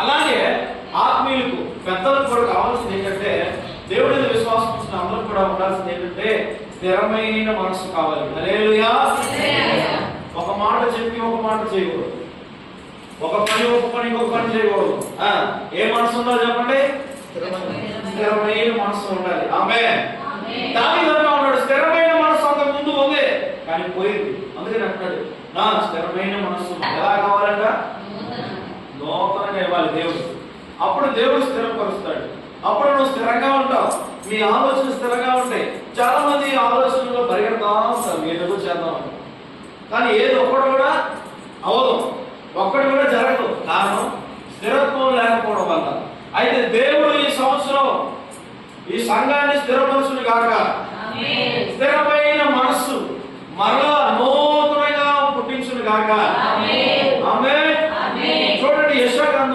అలాగే ఆత్మీయులకు పెద్దలకు కూడా కావాల్సింది ఏంటంటే, దేవుడిని విశ్వాసం ఉంచిన అందరూ కూడా ఉండాల్సింది ఏంటంటే స్థిరమైన మనసు కావాలి. హల్లెలూయా. ఒక మాట చెప్పి ఒక మాట చేయకూడదు, ఒక పని ఇంకొక పని చేయకూడదు. ఏ మనసు ఉండాలి చెప్పండి? స్థిరమైన మనసు ఉండాలి. ఆమేన్. దావీదు అన్నాడు, స్థిరమైన మనసు అంతకు ముందు ఉంది కానీ పోయింది. అందుకని అంటున్నాడు, నా స్థిరమైన మనసు ఎలా కావాలంట? నూతనంగా ఇవ్వాలి దేవుడు. అప్పుడు దేవుడు స్థిరపరుస్తాడు. అప్పుడు నువ్వు స్థిరంగా ఉంటావు, మీ ఆలోచన స్థిరంగా ఉంటాయి. చాలా మంది ఆలోచనలో పరిగెడతా ఉంటారు, ఏదో చేద్దాం, కానీ ఏది ఒక్కడు కూడా అవదు, ఒక్కడు కూడా జరగదు. కారణం స్థిరత్వం లేకపోవడం వల్ల. అయితే దేవుడు ఈ సంవత్సరం ఈ సంఘాన్ని స్థిరపరచును గాక. స్థిరమైన మనస్సు మరలా నూతనంగా పుట్టించును గాక.